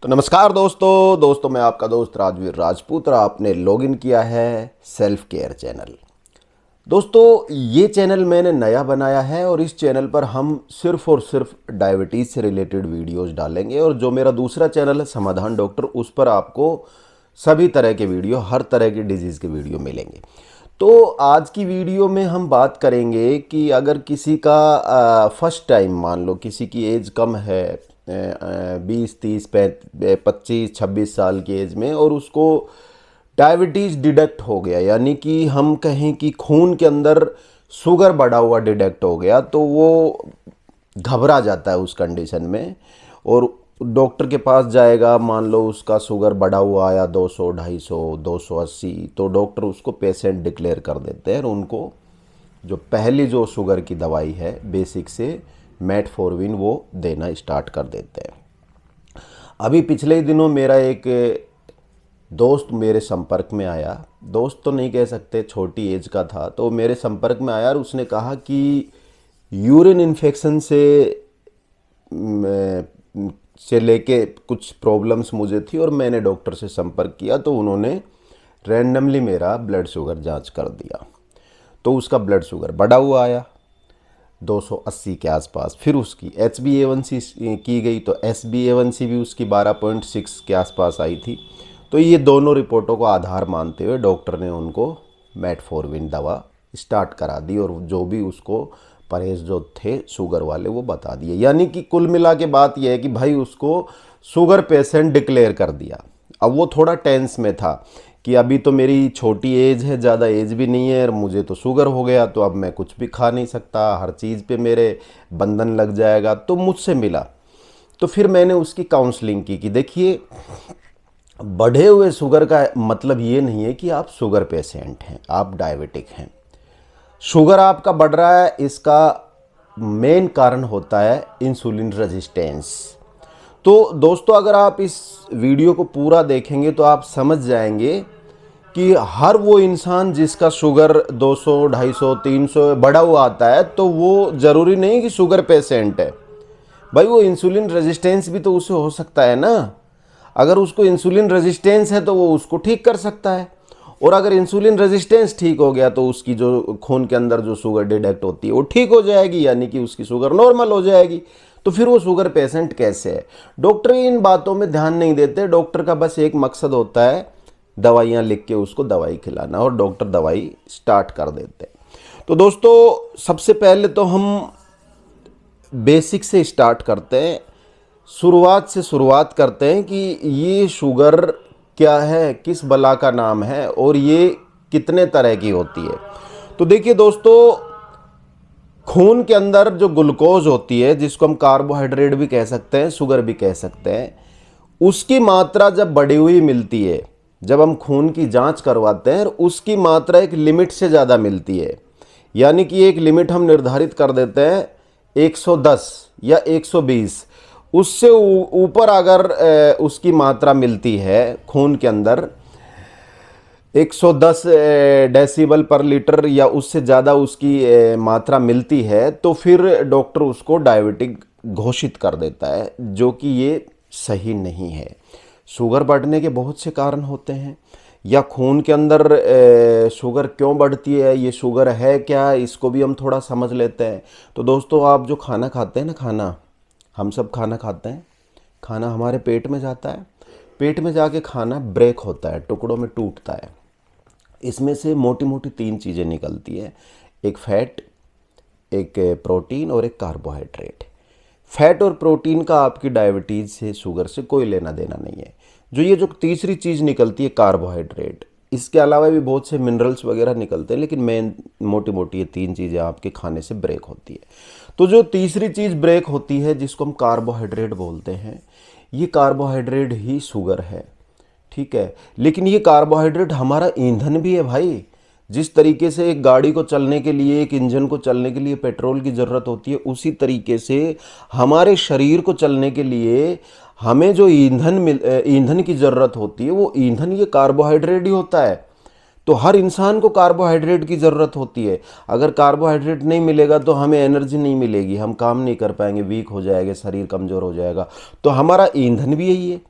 तो नमस्कार दोस्तों मैं आपका दोस्त राजवीर राजपूत और आपने लॉगिन किया है सेल्फ केयर चैनल। दोस्तों ये चैनल मैंने नया बनाया है और इस चैनल पर हम सिर्फ और सिर्फ डायबिटीज़ से रिलेटेड वीडियोस डालेंगे और जो मेरा दूसरा चैनल है समाधान डॉक्टर, उस पर आपको सभी तरह के वीडियो, हर तरह की डिजीज़ के वीडियो मिलेंगे। तो आज की वीडियो में हम बात करेंगे कि अगर किसी का फर्स्ट टाइम, मान लो किसी की एज कम है 20, 30, 25, 26 साल की एज में, और उसको डायबिटीज़ डिटेक्ट हो गया, यानी कि हम कहें कि खून के अंदर शुगर बढ़ा हुआ डिटेक्ट हो गया, तो वो घबरा जाता है उस कंडीशन में और डॉक्टर के पास जाएगा। मान लो उसका शुगर बढ़ा हुआ आया 200, 250, 280, तो डॉक्टर उसको पेशेंट डिक्लेयर कर देते हैं और उनको जो पहली जो शुगर की दवाई है बेसिक से मेटफॉर्मिन वो देना स्टार्ट कर देते हैं। अभी पिछले ही दिनों मेरा एक दोस्त मेरे संपर्क में आया, दोस्त तो नहीं कह सकते, छोटी एज का था, तो मेरे संपर्क में आया और उसने कहा कि यूरिन इन्फेक्शन से लेके कुछ प्रॉब्लम्स मुझे थी और मैंने डॉक्टर से संपर्क किया तो उन्होंने रैंडमली मेरा ब्लड शुगर जांच कर दिया। तो उसका ब्लड शुगर बढ़ा हुआ आया 280 के आसपास। फिर उसकी HbA1c की गई तो HbA1c भी उसकी 12.6 के आसपास आई थी। तो ये दोनों रिपोर्टों को आधार मानते हुए डॉक्टर ने उनको मेटफॉर्मिन दवा स्टार्ट करा दी और जो भी उसको परहेज जो थे शुगर वाले वो बता दिए। यानी कि कुल मिला के बात यह है कि भाई उसको शुगर पेशेंट डिक्लेयर कर दिया। अब वो थोड़ा टेंस में था कि अभी तो मेरी छोटी एज है, ज़्यादा एज भी नहीं है और मुझे तो शुगर हो गया, तो अब मैं कुछ भी खा नहीं सकता, हर चीज़ पे मेरे बंधन लग जाएगा। तो मुझसे मिला, तो फिर मैंने उसकी काउंसलिंग की कि देखिए, बढ़े हुए शुगर का मतलब ये नहीं है कि आप शुगर पेशेंट हैं, आप डायबिटिक हैं। शुगर आपका बढ़ रहा है, इसका मेन कारण होता है इंसुलिन रेजिस्टेंस। तो दोस्तों अगर आप इस वीडियो को पूरा देखेंगे तो आप समझ जाएंगे कि हर वो इंसान जिसका शुगर 200, 250, 300 बढ़ा हुआ आता है, तो वो ज़रूरी नहीं कि शुगर पेशेंट है। भाई वो इंसुलिन रेजिस्टेंस भी तो उसे हो सकता है ना। अगर उसको इंसुलिन रेजिस्टेंस है तो वो उसको ठीक कर सकता है, और अगर इंसुलिन रेजिस्टेंस ठीक हो गया तो उसकी जो खून के अंदर जो शुगर डिटेक्ट होती है वो ठीक हो जाएगी, यानी कि उसकी शुगर नॉर्मल हो जाएगी। तो फिर वो शुगर पेशेंट कैसे है? डॉक्टर इन बातों में ध्यान नहीं देते। डॉक्टर का बस एक मकसद होता है दवाइयाँ लिख के उसको दवाई खिलाना, और डॉक्टर दवाई स्टार्ट कर देते हैं। तो दोस्तों सबसे पहले तो हम बेसिक से स्टार्ट करते हैं, शुरुआत से शुरुआत करते हैं कि ये शुगर क्या है, किस बला का नाम है और ये कितने तरह की होती है। तो देखिए दोस्तों, खून के अंदर जो ग्लूकोज होती है, जिसको हम कार्बोहाइड्रेट भी कह सकते हैं, शुगर भी कह सकते हैं, उसकी मात्रा जब बढ़ी हुई मिलती है, जब हम खून की जांच करवाते हैं, उसकी मात्रा एक लिमिट से ज़्यादा मिलती है। यानी कि एक लिमिट हम निर्धारित कर देते हैं 110 या 120, उससे ऊपर अगर उसकी मात्रा मिलती है खून के अंदर 110 डेसिबल पर लीटर या उससे ज़्यादा उसकी मात्रा मिलती है, तो फिर डॉक्टर उसको डायबिटिक घोषित कर देता है, जो कि ये सही नहीं है। शुगर बढ़ने के बहुत से कारण होते हैं, या खून के अंदर शुगर क्यों बढ़ती है, ये शुगर है क्या, इसको भी हम थोड़ा समझ लेते हैं। तो दोस्तों आप जो खाना खाते हैं ना, खाना हम सब खाना खाते हैं, खाना हमारे पेट में जाता है, पेट में जाके खाना ब्रेक होता है, टुकड़ों में टूटता है। इसमें से मोटी मोटी 3 चीज़ें निकलती है, एक फैट, एक प्रोटीन और एक कार्बोहाइड्रेट। फैट और प्रोटीन का आपकी डायबिटीज़ से, शुगर से कोई लेना देना नहीं है। जो तीसरी चीज़ निकलती है कार्बोहाइड्रेट, इसके अलावा भी बहुत से मिनरल्स वगैरह निकलते हैं, लेकिन मेन मोटी मोटी ये 3 चीज़ें आपके खाने से ब्रेक होती है। तो जो तीसरी चीज़ ब्रेक होती है, जिसको हम कार्बोहाइड्रेट बोलते हैं, ये कार्बोहाइड्रेट ही शुगर है, ठीक है। लेकिन ये कार्बोहाइड्रेट हमारा ईंधन भी है भाई। जिस तरीके से एक गाड़ी को चलने के लिए, एक इंजन को चलने के लिए पेट्रोल की ज़रूरत होती है, उसी तरीके से हमारे शरीर को चलने के लिए हमें जो ईंधन की ज़रूरत होती है, वो ईंधन ये कार्बोहाइड्रेट ही होता है। तो हर इंसान को कार्बोहाइड्रेट की ज़रूरत होती है। अगर कार्बोहाइड्रेट नहीं मिलेगा तो हमें एनर्जी नहीं मिलेगी, हम काम नहीं कर पाएंगे, वीक हो जाएंगे, शरीर कमज़ोर हो जाएगा। तो हमारा ईंधन भी यही है।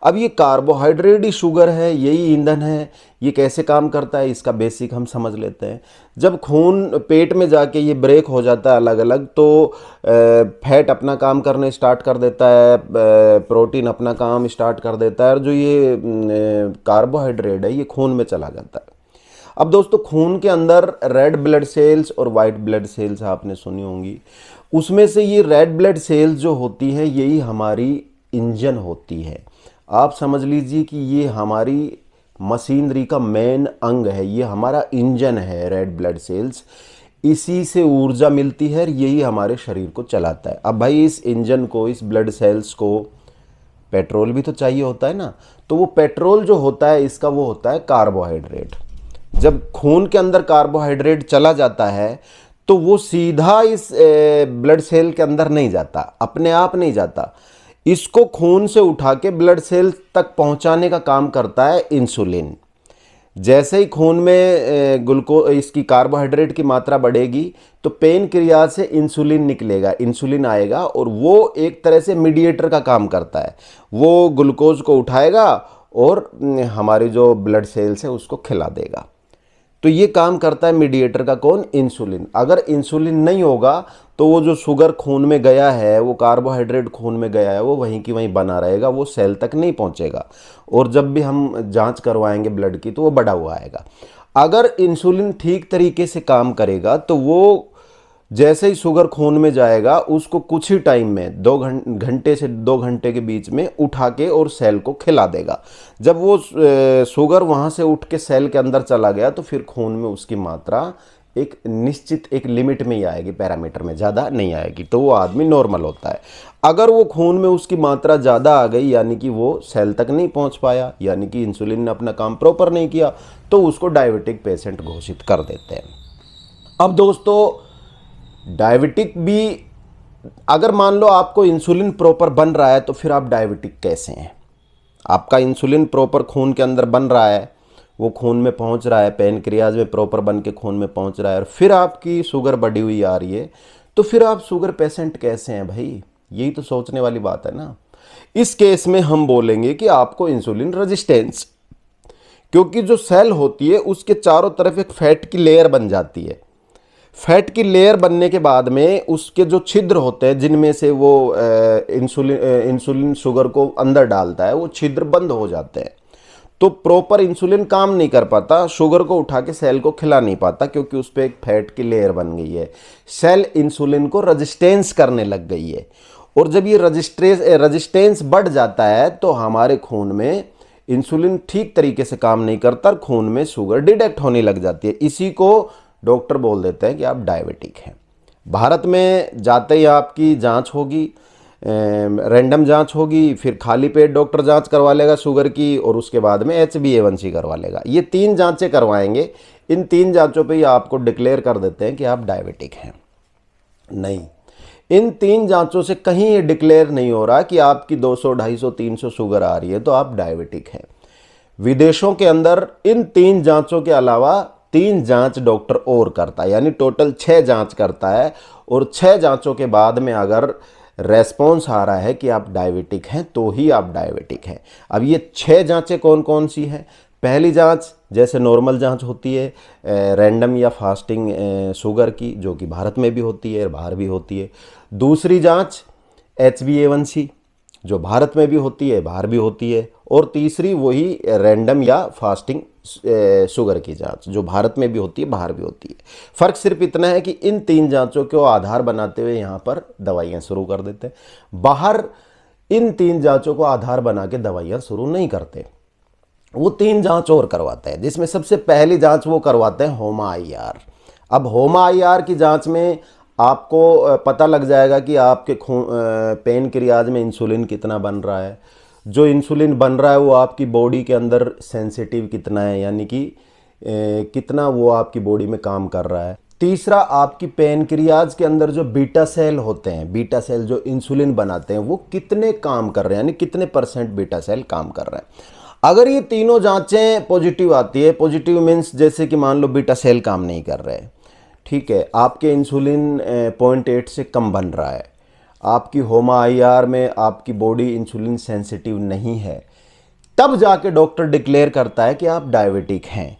अब ये कार्बोहाइड्रेट ही शुगर है, यही ईंधन है, ये कैसे काम करता है इसका बेसिक हम समझ लेते हैं। जब खून पेट में जाके ये ब्रेक हो जाता है अलग अलग, तो फैट अपना काम करने स्टार्ट कर देता है, प्रोटीन अपना काम स्टार्ट कर देता है, और जो ये कार्बोहाइड्रेट है ये खून में चला जाता है। अब दोस्तों, खून के अंदर रेड ब्लड सेल्स और वाइट ब्लड सेल्स आपने सुनी होंगी। उसमें से ये रेड ब्लड सेल्स जो होती हैं यही हमारी इंजन होती है। आप समझ लीजिए कि ये हमारी मशीनरी का मेन अंग है, ये हमारा इंजन है रेड ब्लड सेल्स। इसी से ऊर्जा मिलती है, यही हमारे शरीर को चलाता है। अब भाई इस इंजन को, इस ब्लड सेल्स को पेट्रोल भी तो चाहिए होता है ना, तो वो पेट्रोल जो होता है इसका वो होता है कार्बोहाइड्रेट। जब खून के अंदर कार्बोहाइड्रेट चला जाता है तो वो सीधा इस ब्लड सेल के अंदर नहीं जाता, अपने आप नहीं जाता, इसको खून से उठा के ब्लड सेल तक पहुंचाने का काम करता है इंसुलिन। जैसे ही खून में इसकी कार्बोहाइड्रेट की मात्रा बढ़ेगी तो पेनक्रियाज से इंसुलिन निकलेगा, इंसुलिन आएगा, और वो एक तरह से मीडिएटर का काम करता है। वो ग्लूकोज को उठाएगा और हमारी जो ब्लड सेल्स है उसको खिला देगा। तो ये काम करता है मीडिएटर का कौन? इंसुलिन। अगर इंसुलिन नहीं होगा तो वो जो शुगर खून में गया है, वो कार्बोहाइड्रेट खून में गया है, वो वहीं की वहीं बना रहेगा, वो सेल तक नहीं पहुंचेगा, और जब भी हम जांच करवाएंगे ब्लड की तो वो बढ़ा हुआ आएगा। अगर इंसुलिन ठीक तरीके से काम करेगा तो वो जैसे ही शुगर खून में जाएगा उसको कुछ ही टाइम में 2 घंटे से 2 घंटे के बीच में उठा के और सेल को खिला देगा। जब वो शुगर वहाँ से उठ के सेल के अंदर चला गया तो फिर खून में उसकी मात्रा एक निश्चित एक लिमिट में ही आएगी, पैरामीटर में, ज़्यादा नहीं आएगी, तो वो आदमी नॉर्मल होता है। अगर वो खून में उसकी मात्रा ज़्यादा आ गई, यानी कि वो सेल तक नहीं पहुँच पाया, यानी कि इंसुलिन ने अपना काम प्रॉपर नहीं किया, तो उसको डायबिटिक पेशेंट घोषित कर देते हैं। अब दोस्तों, डायबिटिक भी, अगर मान लो आपको इंसुलिन प्रॉपर बन रहा है तो फिर आप डायबिटिक कैसे हैं? आपका इंसुलिन प्रॉपर खून के अंदर बन रहा है, वो खून में पहुंच रहा है, पेनक्रियाज में प्रॉपर बन के खून में पहुंच रहा है, और फिर आपकी शुगर बढ़ी हुई आ रही है, तो फिर आप शुगर पेशेंट कैसे हैं भाई? यही तो सोचने वाली बात है ना। इस केस में हम बोलेंगे कि आपको इंसुलिन रेजिस्टेंस, क्योंकि जो सेल होती है उसके चारों तरफ एक फैट की लेयर बन जाती है। फैट की लेयर बनने के बाद में उसके जो छिद्र होते हैं जिनमें से वो इंसुलिन शुगर को अंदर डालता है, वो छिद्र बंद हो जाते हैं, तो प्रॉपर इंसुलिन काम नहीं कर पाता, शुगर को उठा के सेल को खिला नहीं पाता, क्योंकि उस पर एक फैट की लेयर बन गई है। सेल इंसुलिन को रेजिस्टेंस करने लग गई है, और जब ये रेजिस्टेंस बढ़ जाता है तो हमारे खून में इंसुलिन ठीक तरीके से काम नहीं करता, खून में शुगर डिटेक्ट होने लग जाती है। इसी को डॉक्टर बोल देते हैं कि आप डायबिटिक हैं। भारत में जाते ही आपकी जांच होगी, रैंडम जांच होगी, फिर खाली पेट डॉक्टर जांच करवा लेगा शुगर की, और उसके बाद में HbA1c करवा लेगा। ये 3 जांचें करवाएंगे। इन 3 जांचों पे ही आपको डिक्लेयर कर देते हैं कि आप डायबिटिक हैं। नहीं, इन 3 जांचों से कहीं ये डिक्लेयर नहीं हो रहा कि आपकी 200, 250, 300 शुगर आ रही है तो आप डायबिटिक हैं। विदेशों के अंदर इन 3 जांचों के अलावा 3 जांच डॉक्टर और करता है, यानी टोटल 6 जांच करता है, और 6 जांचों के बाद में अगर रेस्पॉन्स आ रहा है कि आप डायबिटिक हैं तो ही आप डायबिटिक हैं। अब ये 6 जांचें कौन कौन सी हैं? पहली जांच जैसे नॉर्मल जांच होती है, रैंडम या फास्टिंग शुगर की, जो कि भारत में भी होती है, बाहर भी होती है। दूसरी जांच HbA1c, जो भारत में भी होती है, बाहर भी होती है। और तीसरी वही रैंडम या फास्टिंग शुगर की जांच, जो भारत में भी होती है, बाहर भी होती है। फ़र्क सिर्फ इतना है कि इन 3 जांचों को आधार बनाते हुए यहाँ पर दवाइयाँ शुरू कर देते हैं। बाहर इन 3 जांचों को आधार बना के दवाइयाँ शुरू नहीं करते, वो 3 जांच और करवाते हैं, जिसमें सबसे पहली जांच वो करवाते हैं HOMA-IR। अब HOMA-IR की जांच में आपको पता लग जाएगा कि आपके पेनक्रियाज में इंसुलिन कितना बन रहा है। जो इंसुलिन बन रहा है वो आपकी बॉडी के अंदर सेंसिटिव कितना है, यानी कि कितना वो आपकी बॉडी में काम कर रहा है। तीसरा, आपकी पेनक्रियाज के अंदर जो बीटा सेल होते हैं, बीटा सेल जो इंसुलिन बनाते हैं, वो कितने काम कर रहे हैं, यानी कितने % बीटा सेल काम कर रहे हैं। अगर ये तीनों जांचें पॉजिटिव आती है, पॉजिटिव मीन्स जैसे कि मान लो बीटा सेल काम नहीं कर रहे, ठीक है, आपके इंसुलिन 0.8 से कम बन रहा है, आपकी HOMA-IR में आपकी बॉडी इंसुलिन सेंसिटिव नहीं है, तब जाके डॉक्टर डिक्लेयर करता है कि आप डायबिटिक हैं।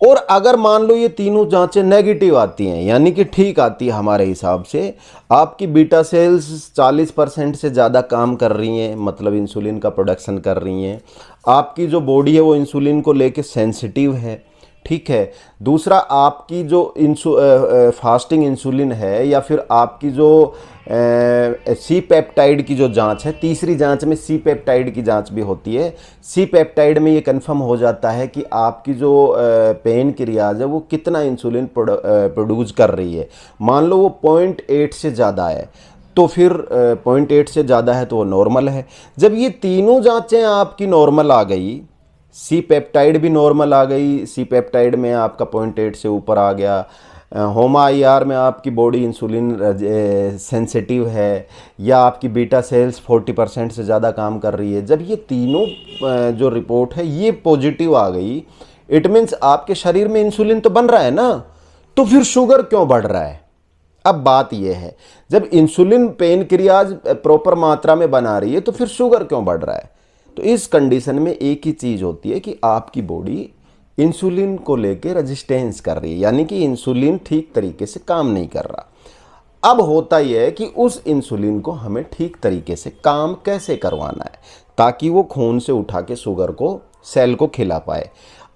और अगर मान लो ये तीनों जांचें नेगेटिव आती हैं, यानी कि ठीक आती है हमारे हिसाब से, आपकी बीटा सेल्स 40% से ज़्यादा काम कर रही हैं, मतलब इंसुलिन का प्रोडक्शन कर रही हैं, आपकी जो बॉडी है वो इंसुलिन को लेके सेंसिटिव है, ठीक है। दूसरा, आपकी जो फास्टिंग इंसुलिन है या फिर आपकी जो सी पेप्टाइड की जो जांच है, तीसरी जांच में सी पेप्टाइड की जांच भी होती है। सी पेप्टाइड में ये कंफर्म हो जाता है कि आपकी जो पेन क्रियाज है वो कितना इंसुलिन प्रोड्यूस कर रही है। मान लो वो 0.8 से ज़्यादा है, तो फिर 0.8 से ज़्यादा है तो वो नॉर्मल है। जब ये तीनों जांचें आपकी नॉर्मल आ गई, सी पेप्टाइड भी नॉर्मल आ गई, सी पेप्टाइड में आपका 0.8 से ऊपर आ गया, होमा IR में आपकी बॉडी इंसुलिन सेंसिटिव है, या आपकी बीटा सेल्स 40% से ज़्यादा काम कर रही है, जब ये तीनों जो रिपोर्ट है ये पॉजिटिव आ गई, इट मीन्स आपके शरीर में इंसुलिन तो बन रहा है ना, तो फिर शुगर क्यों बढ़ रहा है? अब बात यह है, जब इंसुलिन पेन क्रियाज प्रॉपर मात्रा में बना रही है तो फिर शुगर क्यों बढ़ रहा है? तो इस कंडीशन में एक ही चीज़ होती है कि आपकी बॉडी इंसुलिन को लेके रेजिस्टेंस कर रही है, यानी कि इंसुलिन ठीक तरीके से काम नहीं कर रहा। अब होता यह है कि उस इंसुलिन को हमें ठीक तरीके से काम कैसे करवाना है ताकि वो खून से उठा के शुगर को, सेल को खिला पाए।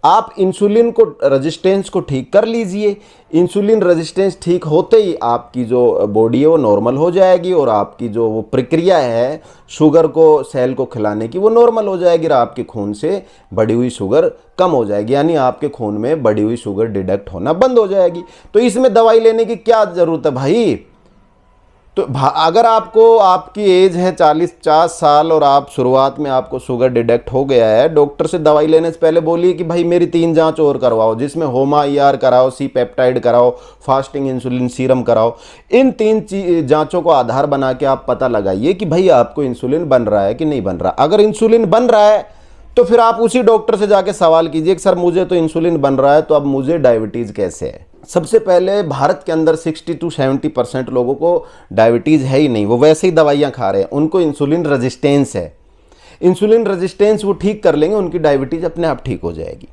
आप इंसुलिन को रेजिस्टेंस को ठीक कर लीजिए, इंसुलिन रेजिस्टेंस ठीक होते ही आपकी जो बॉडी है वो नॉर्मल हो जाएगी और आपकी जो वो प्रक्रिया है शुगर को सेल को खिलाने की वो नॉर्मल हो जाएगी और आपके खून से बढ़ी हुई शुगर कम हो जाएगी, यानी आपके खून में बढ़ी हुई शुगर डिडक्ट होना बंद हो जाएगी। तो इसमें दवाई लेने की क्या ज़रूरत है भाई? तो अगर आपको, आपकी एज है 40-50 साल और आप शुरुआत में आपको शुगर डिटेक्ट हो गया है, डॉक्टर से दवाई लेने से पहले बोलिए कि भाई मेरी 3 जांच और करवाओ, जिसमें होमा IR कराओ, सी पेप्टाइड कराओ, फास्टिंग इंसुलिन सीरम कराओ। इन 3 जांचों को आधार बना के आप पता लगाइए कि भाई आपको इंसुलिन बन रहा है कि नहीं बन रहा। अगर इंसुलिन बन रहा है तो फिर आप उसी डॉक्टर से जाके सवाल कीजिए कि सर मुझे तो इंसुलिन बन रहा है, तो अब मुझे डायबिटीज़ कैसे है? सबसे पहले भारत के अंदर 60 to 70% लोगों को डायबिटीज़ है ही नहीं, वो वैसे ही दवाइयाँ खा रहे हैं, उनको इंसुलिन रेजिस्टेंस है। इंसुलिन रेजिस्टेंस वो ठीक कर लेंगे, उनकी डायबिटीज़ अपने आप ठीक हो जाएगी।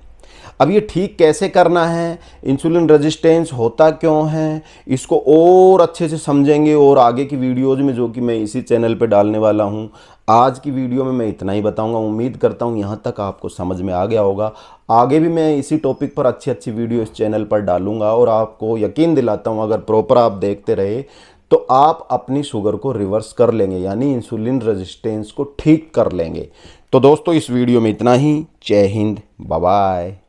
अब ये ठीक कैसे करना है, इंसुलिन रेजिस्टेंस होता क्यों है, इसको और अच्छे से समझेंगे और आगे की वीडियोज़ में, जो कि मैं इसी चैनल पे डालने वाला हूँ। आज की वीडियो में मैं इतना ही बताऊंगा। उम्मीद करता हूँ यहाँ तक आपको समझ में आ गया होगा। आगे भी मैं इसी टॉपिक पर अच्छी अच्छी वीडियो इस चैनल पर डालूंगा और आपको यकीन दिलाता हूँ अगर प्रॉपर आप देखते रहे तो आप अपनी शुगर को रिवर्स कर लेंगे, यानी इंसुलिन रेजिस्टेंस को ठीक कर लेंगे। तो दोस्तों इस वीडियो में इतना ही। जय हिंद, बाय बाय।